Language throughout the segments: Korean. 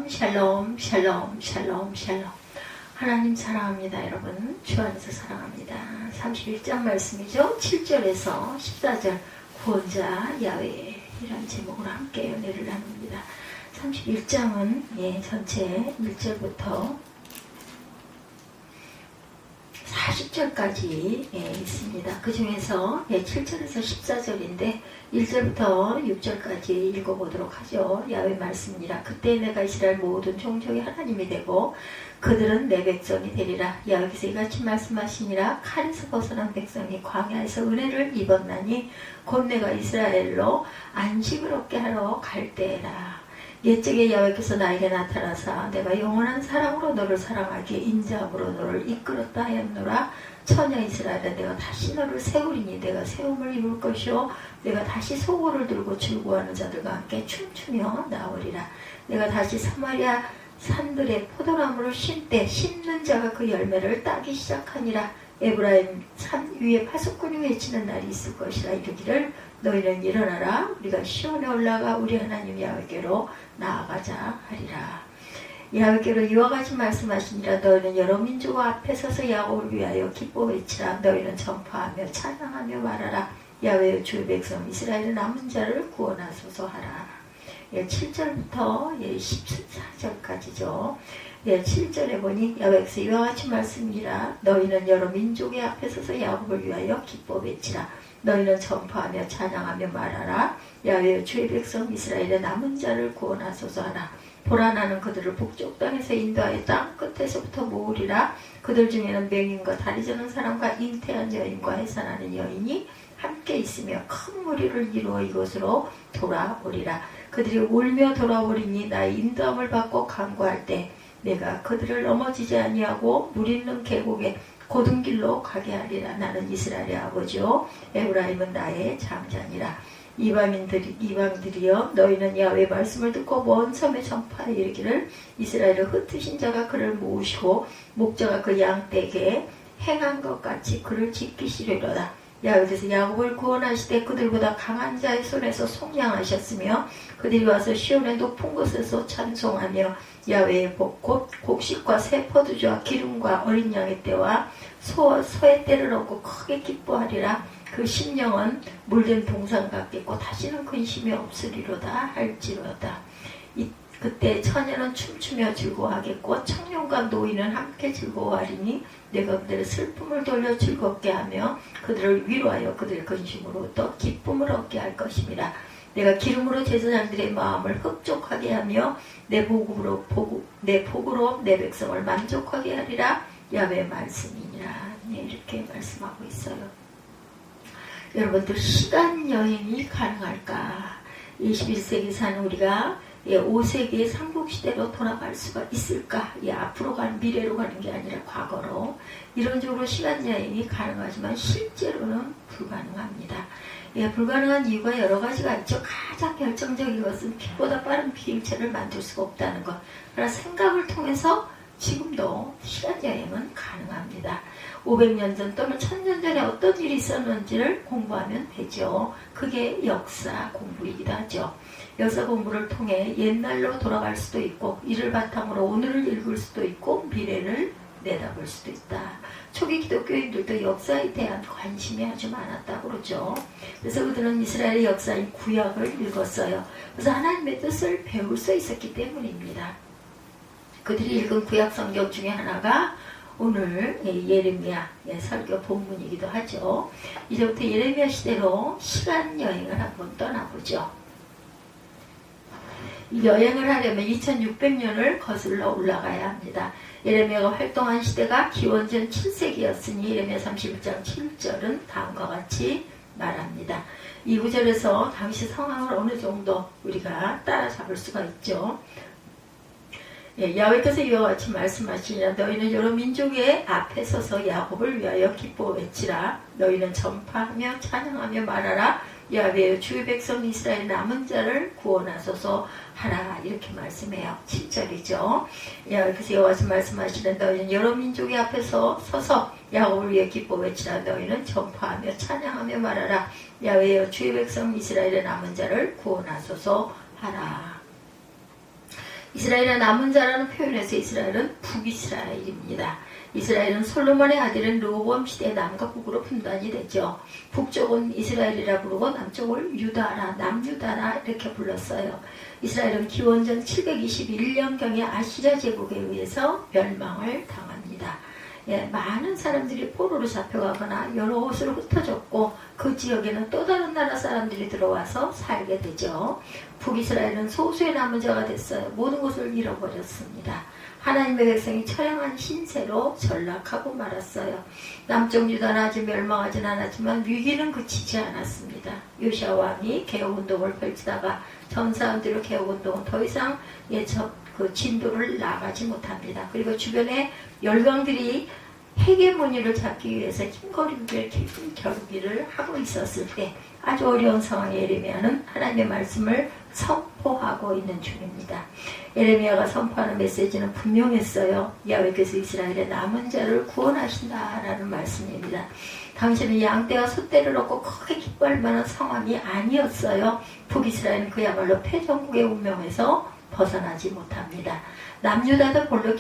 샬롬 샬롬 샬롬 샬롬 샬롬. 하나님 사랑합니다. 여러분 주 안에서 사랑합니다. 31장 말씀이죠. 7절에서 14절 구원자 야훼 이란 제목으로 함께 은혜를 나눕니다. 31장은 전체 1절부터 40절까지 있습니다. 그 중에서 7절에서 14절인데 1절부터 6절까지 읽어보도록 하죠. 야훼 말씀이니라. 그때 내가 이스라엘 모든 종족의 하나님이 되고 그들은 내 백성이 되리라. 야훼께서 이같이 말씀하시니라. 칼에서 벗어난 백성이 광야에서 은혜를 입었나니 곧 내가 이스라엘로 안식을 얻게 하러 갈 때라. 옛적에 야훼께서 나에게 나타나사 내가 영원한 사랑으로 너를 사랑하기에 인자함으로 너를 이끌었다 하였노라. 처녀 이스라엘아, 내가 다시 너를 세우리니 내가 세움을 입을 것이요 내가 다시 소고를 들고 즐거워하는 자들과 함께 춤추며 나오리라. 내가 다시 사마리아 산들의 포도나무를 심때 심는 자가 그 열매를 따기 시작하니라. 에브라임 산 위에 파수꾼이 외치는 날이 있을 것이라. 이르기를 너희는 일어나라. 우리가 시온에 올라가 우리 하나님 야훼께로 나아가자 하리라. 야훼께로 이와 같이 말씀하시니라. 너희는 여러 민족 앞에 서서 야곱을 위하여 기뻐 외치라. 너희는 전파하며 찬양하며 말하라. 야훼의 주의 백성 이스라엘의 남은 자를 구원하소서 하라. 7절부터 14절까지죠. 7절에 보니 야훼께서 이와 같이 말씀이라. 너희는 여러 민족의 앞에 서서 야곱을 위하여 기뻐 외치라. 너희는 전파하며 찬양하며 말하라. 야훼의 주의 백성 이스라엘의 남은 자를 구원하소서 하라. 보라, 나는 그들을 북쪽 땅에서 인도하여 땅 끝에서부터 모으리라. 그들 중에는 맹인과 다리 저는 사람과 잉태한 여인과 해산하는 여인이 함께 있으며 큰 무리를 이루어 이곳으로 돌아오리라. 그들이 울며 돌아오리니 나의 인도함을 받고 간구할 때 내가 그들을 넘어지지 아니하고 물 있는 계곡에 고든 길로 가게 하리라. 나는 이스라엘의 아버지요 에브라임은 나의 장자니라. 이방들이여, 너희는 야훼의 말씀을 듣고 먼 섬에 전파하여 이르기를 이스라엘의 흩으신 자가 그를 모으시고 목자가 그 양떼에게 행한 것 같이 그를 지키시리로다. 야훼께서 야곱을 구원하시되 그들보다 강한 자의 손에서 속량하셨으며 그들이 와서 시온의 높은 곳에서 찬송하며 야훼의 복 곧 곡식과 새 포도주와 기름과 어린 양의 떼와 소의 떼를 얻고 크게 기뻐하리라. 그 심령은 물된 동산 같겠고 다시는 근심이 없으리로다 할지로다. 그때 처녀는 춤추며 즐거워하겠고 청년과 노인은 함께 즐거워하리니 내가 그들의 슬픔을 돌려 즐겁게 하며 그들을 위로하여 그들의 근심으로 또 기쁨을 얻게 할 것임이라. 내가 기름으로 제사장들의 마음을 흡족하게 하며 내 복으로 내 백성을 만족하게 하리라. 야훼의 말씀이니라. 이렇게 말씀하고 있어요. 여러분들, 시간 여행이 가능할까? 21세기 사는 우리가 5세기의 삼국시대로 돌아갈 수가 있을까? 앞으로 가는, 미래로 가는 게 아니라 과거로. 이론적으로 시간 여행이 가능하지만 실제로는 불가능합니다. 불가능한 이유가 여러 가지가 있죠. 가장 결정적인 것은 빛보다 빠른 비행체를 만들 수가 없다는 것. 그러나 생각을 통해서 지금도 시간 여행은 가능합니다. 500년 전 또는 1000년 전에 어떤 일이 있었는지를 공부하면 되죠. 그게 역사 공부이기도 하죠. 역사 공부를 통해 옛날로 돌아갈 수도 있고 이를 바탕으로 오늘을 읽을 수도 있고 미래를 내다볼 수도 있다. 초기 기독교인들도 역사에 대한 관심이 아주 많았다고 그러죠. 그래서 그들은 이스라엘의 역사인 구약을 읽었어요. 그래서 하나님의 뜻을 배울 수 있었기 때문입니다. 그들이 읽은 구약 성경 중에 하나가 오늘 예레미야 설교 본문이기도 하죠. 이제부터 예레미야 시대로 시간 여행을 한번 떠나보죠. 이 여행을 하려면 2600년을 거슬러 올라가야 합니다. 예레미야가 활동한 시대가 기원전 7세기였으니 예레미야 31장 7절은 다음과 같이 말합니다. 이 구절에서 당시 상황을 어느 정도 우리가 따라잡을 수가 있죠. 야훼께서 이와 같이 말씀하시니라. 너희는 여러 민족의 앞에 서서 야곱을 위하여 기뻐 외치라. 너희는 전파하며 찬양하며 말하라. 야훼의 주의 백성 이스라엘 남은 자를 구원하소서 하라. 이렇게 말씀해요. 7절이죠. 야훼께서 이와 같이 말씀하시는 너희는 여러 민족의 앞에서 서서 야곱을 위해 기뻐 외치라. 너희는 전파하며 찬양하며 말하라. 야훼의 주의 백성 이스라엘의 남은 자를 구원하소서 하라. 이스라엘의 남은 자라는 표현에서 이스라엘은 북이스라엘입니다. 이스라엘은 솔로몬의 아들인 르호보암 시대의 남과 북으로 분단이 되죠. 북쪽은 이스라엘이라 부르고 남쪽을 유다라, 남유다라 이렇게 불렀어요. 이스라엘은 기원전 721년경에 아시리아 제국에 의해서 멸망을 당합니다. 많은 사람들이 포로로 잡혀가거나 여러 곳으로 흩어졌고 그 지역에는 또 다른 나라 사람들이 들어와서 살게 되죠. 북이스라엘은 소수의 남은 자가 됐어요. 모든 것을 잃어버렸습니다. 하나님의 백성이 처량한 신세로 전락하고 말았어요. 남쪽 유다는 아직 멸망하진 않았지만 위기는 그치지 않았습니다. 요시야 왕이 개혁운동을 펼치다가 전 사람들의 개혁운동은 더 이상 그 진도를 나가지 못합니다. 그리고 주변에 열강들이 헤게모니를 잡기 위해서 힘겨루기를 하고 있었을 때 아주 어려운 상황에 예레미야는 하나님의 말씀을 선포하고 있는 중입니다. 예레미야가 선포하는 메시지는 분명했어요. 야훼께서 이스라엘의 남은 자를 구원하신다라는 말씀입니다. 당신은 양떼와 소떼를 얻고 크게 기뻐할 만한 상황이 아니었어요. 북이스라엘은 그야말로 패전국의 운명에서 벗어나지 못합니다. 남유다도 별로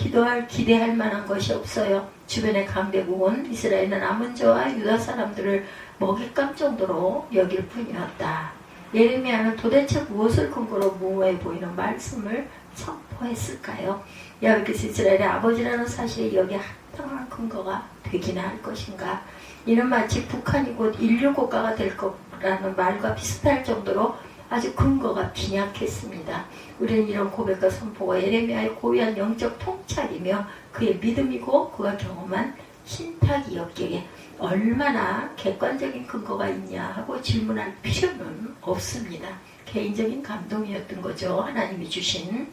기대할 만한 것이 없어요. 주변의 강대국은 이스라엘의 남은 자와 유다 사람들을 먹잇감 정도로 여길 뿐이었다. 예레미야는 도대체 무엇을 근거로 모호해 보이는 말씀을 선포했을까요? 야훼께서 이스라엘의 아버지라는 사실이 여기에 합당한 근거가 되기나 할 것인가? 이는 마치 북한이 곧 인류 국가가 될 거라는 말과 비슷할 정도로 아주 근거가 빈약했습니다. 우리는 이런 고백과 선포가 예레미야의 고유한 영적 통찰이며 그의 믿음이고 그가 경험한 신탁이었기에 얼마나 객관적인 근거가 있냐 하고 질문할 필요는 없습니다. 개인적인 감동이었던 거죠. 하나님이 주신.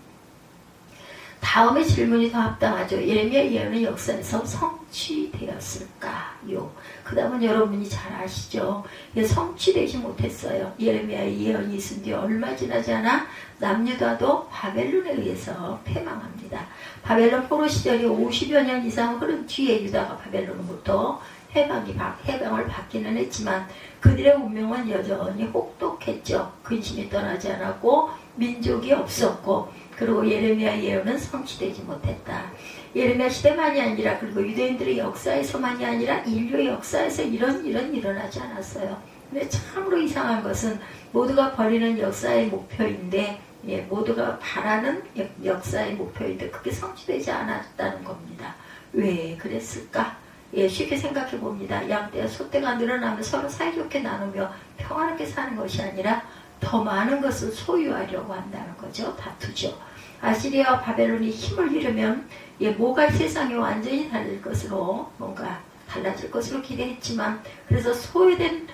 다음의 질문이 더 합당하죠. 예레미야 예언의 역사에서 성취되었을까요? 그 다음은 여러분이 잘 아시죠. 성취되지 못했어요. 예레미야의 예언이 있은 뒤 얼마 지나지 않아 남유다도 바벨론에 의해서 패망합니다. 바벨론 포로 시절이 50여 년 이상 흐른 뒤에 유다가 바벨론으로부터 해방을 받기는 했지만 그들의 운명은 여전히 혹독했죠. 근심이 떠나지 않았고 민족이 없었고 그리고 예레미야 예언은 성취되지 못했다. 예레미야 시대만이 아니라 그리고 유대인들의 역사에서만이 아니라 인류의 역사에서 이런 일은 일어나지 않았어요. 근데 참으로 이상한 것은 모두가 버리는 역사의 목표인데 모두가 바라는 역사의 목표인데 그게 성취되지 않았다는 겁니다. 왜 그랬을까? 쉽게 생각해 봅니다. 양떼와 소떼가 늘어나면 서로 사이좋게 나누며 평안하게 사는 것이 아니라 더 많은 것을 소유하려고 한다는 거죠. 다투죠. 아시리아와 바벨론이 힘을 잃으면 뭐가 세상이 완전히 달라질 것으로 뭔가 달라질 것으로 기대했지만 그래서 소외된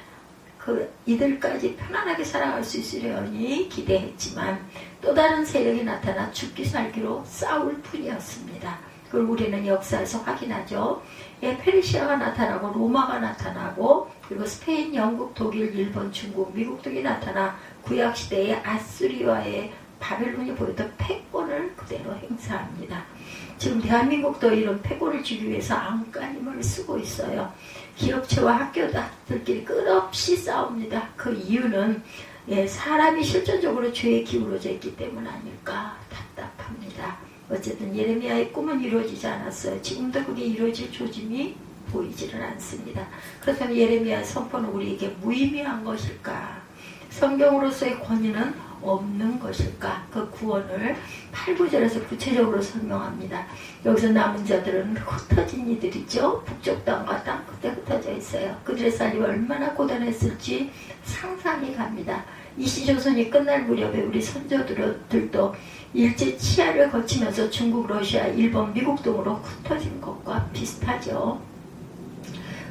이들까지 편안하게 살아갈 수 있으려니 기대했지만 또 다른 세력이 나타나 죽기 살기로 싸울 뿐이었습니다. 그걸 우리는 역사에서 확인하죠. 페르시아가 나타나고 로마가 나타나고 그리고 스페인, 영국, 독일, 일본, 중국, 미국 등이 나타나 구약시대의 아수리아의 바벨론이 보였던 패권을 그대로 행사합니다. 지금 대한민국도 이런 패권을 주기 위해서 안간힘을 쓰고 있어요. 기업체와 학교들끼리 끝없이 싸웁니다. 그 이유는 사람이 실존적으로 죄에 기울어져 있기 때문 아닐까 답답합니다. 어쨌든 예레미야의 꿈은 이루어지지 않았어요. 지금도 그게 이루어질 조짐이 보이지는 않습니다. 그렇다면 예레미야의 선포는 우리에게 무의미한 것일까? 성경으로서의 권위는 없는 것일까? 그 구원을 8, 9절에서 구체적으로 설명합니다. 여기서 남은 자들은 흩어진 이들이죠. 북쪽 땅과 땅 끝에 흩어져 있어요. 그들의 삶이 얼마나 고단했을지 상상이 갑니다. 이시조선이 끝날 무렵에 우리 선조들도 일제 치하를 거치면서 중국, 러시아, 일본, 미국 등으로 흩어진 것과 비슷하죠.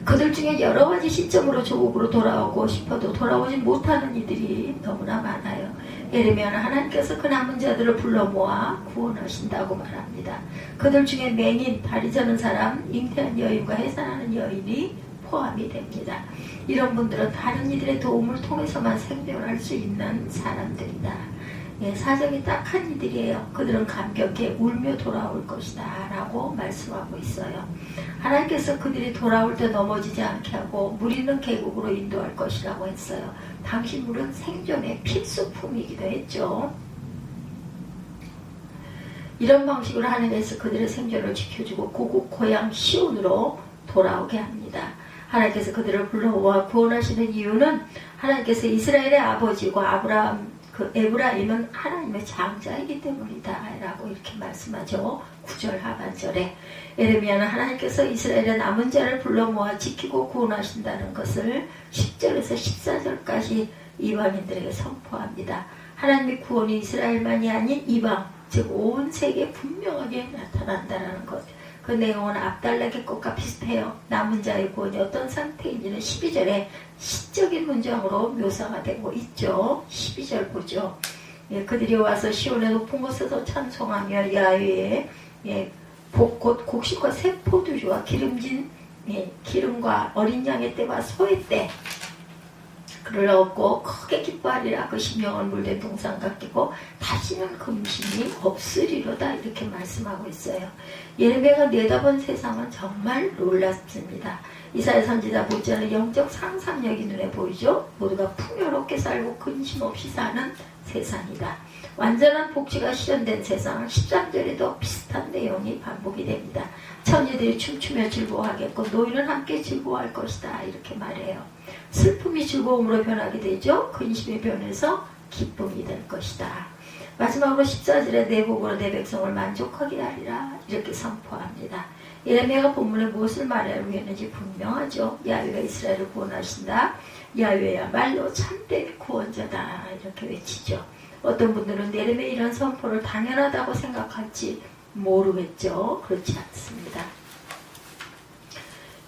그들 중에 여러 가지 시점으로 조국으로 돌아오고 싶어도 돌아오지 못하는 이들이 너무나 많아요. 예레미야는 하나님께서 그 남은 자들을 불러 모아 구원하신다고 말합니다. 그들 중에 맹인, 다리 저는 사람, 잉태한 여인과 해산하는 여인이 포함이 됩니다. 이런 분들은 다른 이들의 도움을 통해서만 생존할 수 있는 사람들이다. 사정이 딱한 이들이에요. 그들은 감격해 울며 돌아올 것이다 라고 말씀하고 있어요. 하나님께서 그들이 돌아올 때 넘어지지 않게 하고 물 있는 계곡으로 인도할 것이라고 했어요. 당시 물은 생존의 필수품이기도 했죠. 이런 방식으로 하나님께서 그들의 생존을 지켜주고 고국 고향 시온으로 돌아오게 합니다. 하나님께서 그들을 불러와 구원하시는 이유는 하나님께서 이스라엘의 아버지고 에브라임은 하나님의 장자이기 때문이다 라고 이렇게 말씀하죠. 9절 하반절에 예레미야는 하나님께서 이스라엘의 남은 자를 불러 모아 지키고 구원하신다는 것을 10절에서 14절까지 이방인들에게 선포합니다. 하나님의 구원이 이스라엘만이 아닌 이방, 즉 온 세계에 분명하게 나타난다는 것. 그 내용은 압달락의 것과 비슷해요. 남은 자의 구원이 어떤 상태인지는 12절에 시적인 문장으로 묘사가 되고 있죠. 12절 보죠. 예, 그들이 와서 시온의 높은 곳에서 찬송하며 야훼의 곧 곡식과 새 포도주와 기름진 기름과 어린 양의 때와 소의 때 그를 얻고 크게 기뻐하리라. 그 심령은 물된 동산과 끼고 다시는 금심이 없으리로다 이렇게 말씀하고 있어요. 예레미야가 내다본 세상은 정말 놀랍습니다. 이사야 선지자 못지않은 영적 상상력이 눈에 보이죠. 모두가 풍요롭게 살고 근심 없이 사는 세상이다. 완전한 복지가 실현된 세상. 13절에도 비슷한 내용이 반복이 됩니다. 처녀들이 춤추며 즐거워하겠고 노인은 함께 즐거워할 것이다 이렇게 말해요. 슬픔이 즐거움으로 변하게 되죠. 근심이 변해서 기쁨이 될 것이다. 마지막으로 14절에 내 복으로 내 백성을 만족하게 하리라 이렇게 선포합니다. 예레미야가 본문에 무엇을 말하려고 했는지 분명하죠. 야훼가 이스라엘을 구원하신다. 야훼야말로 참된 구원자다 이렇게 외치죠. 어떤 분들은 예레미야의 이런 선포를 당연하다고 생각할지 모르겠죠. 그렇지 않습니다.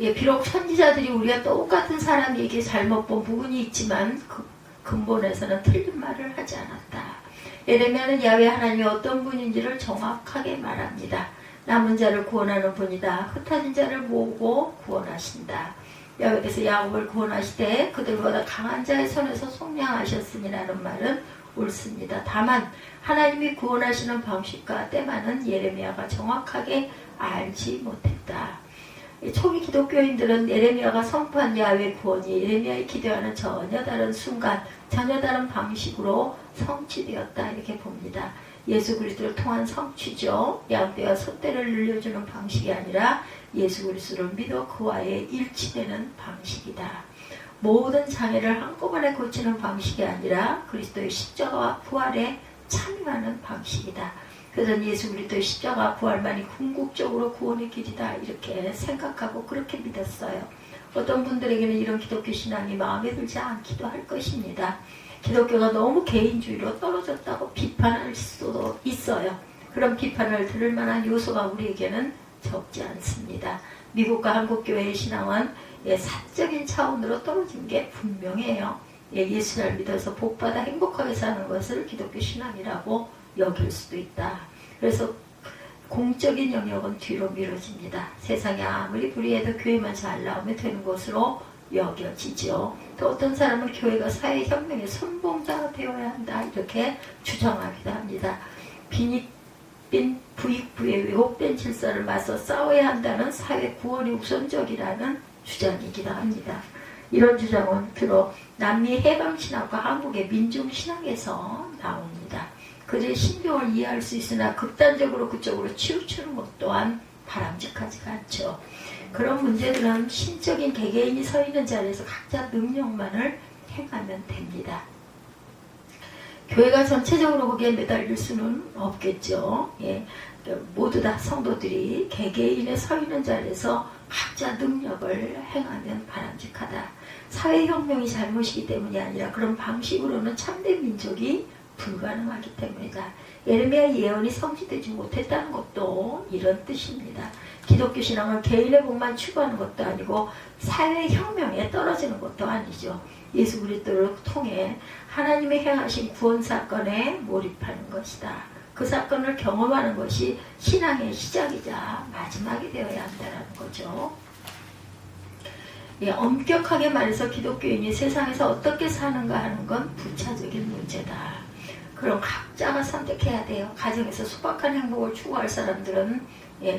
예, 비록 선지자들이 우리가 똑같은 사람에게 잘못 본 부분이 있지만 그 근본에서는 틀린 말을 하지 않았다. 예레미야는 야훼 하나님이 어떤 분인지를 정확하게 말합니다. 남은 자를 구원하는 분이다. 흩어진 자를 모으고 구원하신다. 야훼께서 야곱을 구원하시되 그들보다 강한 자의 손에서 속량하셨으니라는 말은 옳습니다. 다만 하나님이 구원하시는 방식과 때만은 예레미야가 정확하게 알지 못했다. 초기 기독교인들은 예레미야가 선포한 야훼 구원이 예레미야의 기도와는 전혀 다른 순간, 전혀 다른 방식으로 성취되었다 이렇게 봅니다. 예수 그리스도를 통한 성취죠. 양떼와 소떼를 늘려주는 방식이 아니라 예수 그리스도를 믿어 그와의 일치되는 방식이다. 모든 장애를 한꺼번에 고치는 방식이 아니라 그리스도의 십자가와 부활에 참여하는 방식이다. 그래서 예수 그리스도의 십자가 부활만이 궁극적으로 구원의 길이다 이렇게 생각하고 그렇게 믿었어요. 어떤 분들에게는 이런 기독교 신앙이 마음에 들지 않기도 할 것입니다. 기독교가 너무 개인주의로 떨어졌다고 비판할 수도 있어요. 그런 비판을 들을 만한 요소가 우리에게는 적지 않습니다. 미국과 한국 교회의 신앙은 사적인 차원으로 떨어진 게 분명해요. 예수를 믿어서 복받아 행복하게 사는 것을 기독교 신앙이라고 여길 수도 있다. 그래서 공적인 영역은 뒤로 미뤄집니다. 세상에 아무리 불의해도 교회만 잘 나오면 되는 것으로 여겨지죠. 또 어떤 사람은 교회가 사회혁명의 선봉자가 되어야 한다 이렇게 주장하기도 합니다. 빈익빈 부익부의 왜곡된 질서를 맞서 싸워야 한다는 사회 구원이 우선적이라는 주장이기도 합니다. 이런 주장은 주로 남미 해방신학과 한국의 민중신학에서 나옵니다. 그들의 신경을 이해할 수 있으나 극단적으로 그쪽으로 치우치는 것 또한 바람직하지가 않죠. 그런 문제들은 신적인 개개인이 서 있는 자리에서 각자 능력만을 행하면 됩니다. 교회가 전체적으로 거기에 매달릴 수는 없겠죠. 모두 다 성도들이 개개인의 서 있는 자리에서 각자 능력을 행하면 바람직하다. 사회혁명이 잘못이기 때문이 아니라 그런 방식으로는 참된 민족이 불가능하기 때문이다. 예레미야 예언이 성취되지 못했다는 것도 이런 뜻입니다. 기독교 신앙은 개인의 복만 추구하는 것도 아니고 사회혁명에 떨어지는 것도 아니죠. 예수 그리스도를 통해 하나님의 행하신 구원 사건에 몰입하는 것이다. 그 사건을 경험하는 것이 신앙의 시작이자 마지막이 되어야 한다는 거죠. 엄격하게 말해서 기독교인이 세상에서 어떻게 사는가 하는 건 부차적인 문제다. 그럼 각자가 선택해야 돼요. 가정에서 소박한 행복을 추구할 사람들은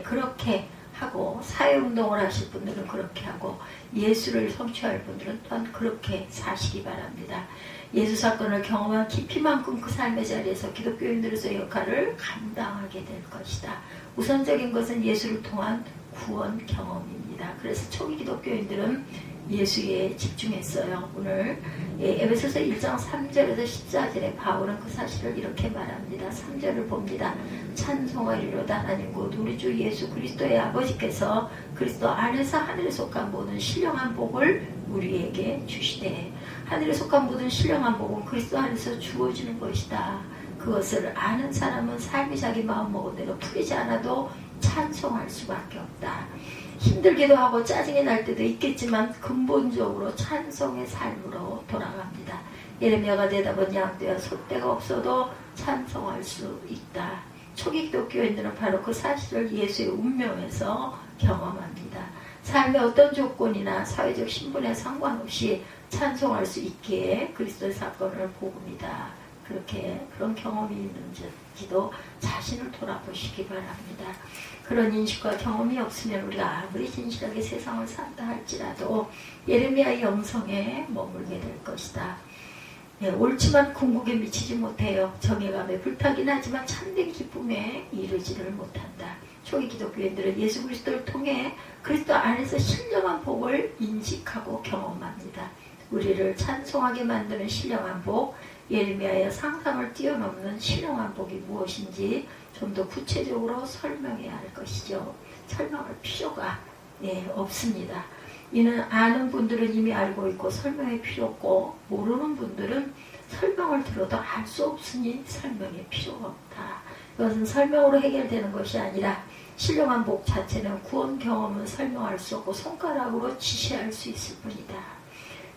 그렇게 하고 사회운동을 하실 분들은 그렇게 하고 예수를 성취할 분들은 또한 그렇게 사시기 바랍니다. 예수 사건을 경험한 깊이만큼 그 삶의 자리에서 기독교인들로서의 역할을 감당하게 될 것이다. 우선적인 것은 예수를 통한 구원 경험입니다. 그래서 초기 기독교인들은 예수에 집중했어요. 오늘 에베소서 1장 3절에서 14절에 바울은 그 사실을 이렇게 말합니다. 3절을 봅니다. 찬송하리로다 하나님 곧 우리 주 예수 그리스도의 아버지께서 그리스도 안에서 하늘에 속한 모든 신령한 복을 우리에게 주시되, 하늘에 속한 모든 신령한 복은 그리스도 안에서 주어지는 것이다. 그것을 아는 사람은 삶이 자기 마음먹은 대로 풀리지 않아도 찬송할 수밖에 없다. 힘들기도 하고 짜증이 날 때도 있겠지만 근본적으로 찬송의 삶으로 돌아갑니다. 예레미야가 대답은 양떼와 소떼가 없어도 찬송할 수 있다. 초기 기독교인들은 바로 그 사실을 예수의 운명에서 경험합니다. 삶의 어떤 조건이나 사회적 신분에 상관없이 찬송할 수 있기에 그리스도의 사건을 복음이다. 그렇게 그런 경험이 있는지도 자신을 돌아보시기 바랍니다. 그런 인식과 경험이 없으면 우리가 아무리 진실하게 세상을 산다 할지라도 예레미야의 영성에 머물게 될 것이다. 옳지만 궁극에 미치지 못해요. 정의감에 불타긴 하지만 참된 기쁨에 이르지를 못한다. 초기 기독교인들은 예수 그리스도를 통해 그리스도 안에서 신령한 복을 인식하고 경험합니다. 우리를 찬송하게 만드는 신령한 복, 예레미야의 상상을 뛰어넘는 신령한 복이 무엇인지 좀 더 구체적으로 설명해야 할 것이죠. 설명할 필요가 없습니다. 이는 아는 분들은 이미 알고 있고 설명의 필요 없고, 모르는 분들은 설명을 들어도 알 수 없으니 설명의 필요가 없다. 이것은 설명으로 해결되는 것이 아니라 신령한 복 자체는 구원 경험은 설명할 수 없고 손가락으로 지시할 수 있을 뿐이다.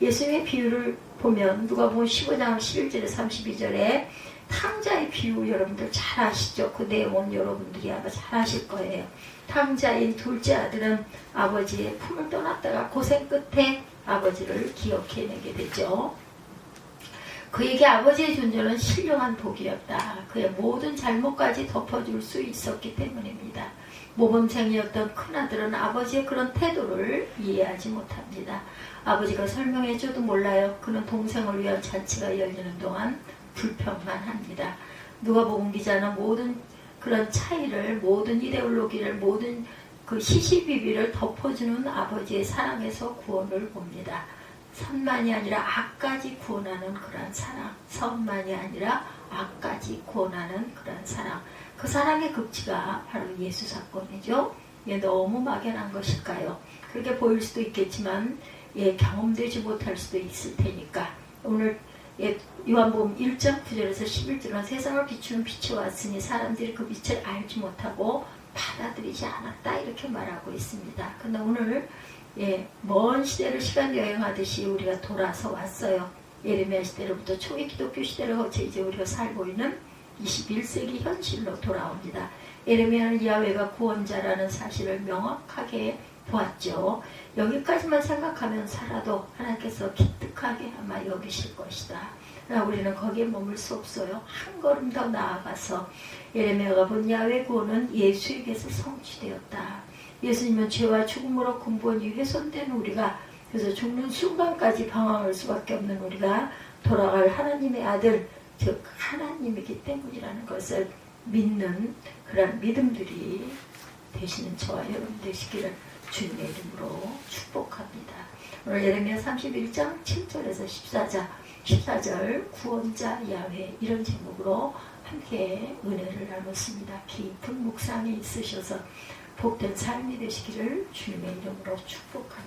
예수님의 비유를 보면 누가복음 15장 11절에 32절에 탕자의 비유 여러분들 잘 아시죠? 그 내용은 여러분들이 아마 잘 아실 거예요. 탕자인 둘째 아들은 아버지의 품을 떠났다가 고생 끝에 아버지를 기억해내게 되죠. 그에게 아버지의 존재는 신령한 복이었다. 그의 모든 잘못까지 덮어줄 수 있었기 때문입니다. 모범생이었던 큰아들은 아버지의 그런 태도를 이해하지 못합니다. 아버지가 설명해줘도 몰라요. 그는 동생을 위한 잔치가 열리는 동안 불평만 합니다. 누가복음 기자는 모든 그런 차이를, 모든 이데올로기를, 모든 그 시시비비를 덮어주는 아버지의 사랑에서 구원을 봅니다. 선만이 아니라 악까지 구원하는 그런 사랑, 선만이 아니라 악까지 구원하는 그런 사랑, 그 사랑의 극치가 바로 예수 사건이죠. 너무 막연한 것일까요? 그렇게 보일 수도 있겠지만 경험되지 못할 수도 있을 테니까 오늘 요한복음 1장 9절에서 11절은 세상을 비추는 빛이 왔으니 사람들이 그 빛을 알지 못하고 받아들이지 않았다, 이렇게 말하고 있습니다. 근데 오늘 먼 시대를 시간 여행하듯이 우리가 돌아서 왔어요. 예레미야 시대로부터 초기 기독교 시대를 거쳐 이제 우리가 살고 있는 21세기 현실로 돌아옵니다. 예레미야는 야훼가 구원자라는 사실을 명확하게 보았죠. 여기까지만 생각하면 살아도 하나님께서 기특하게 아마 여기실 것이다. 그러나 우리는 거기에 머물 수 없어요. 한 걸음 더 나아가서 예레미야가 본 야훼 구원은 예수에게서 성취되었다. 예수님은 죄와 죽음으로 근본이 훼손된 우리가, 그래서 죽는 순간까지 방황할 수밖에 없는 우리가 돌아갈 하나님의 아들, 즉 하나님이기 때문이라는 것을 믿는 그런 믿음들이 되시는 저와 여러분 되시기를 주님의 이름으로 축복합니다. 오늘 예레미야 31장 7절에서 14절 구원자 야훼, 이런 제목으로 함께 은혜를 나눴습니다. 깊은 묵상이 있으셔서 복된 삶이 되시기를 주님의 이름으로 축복합니다.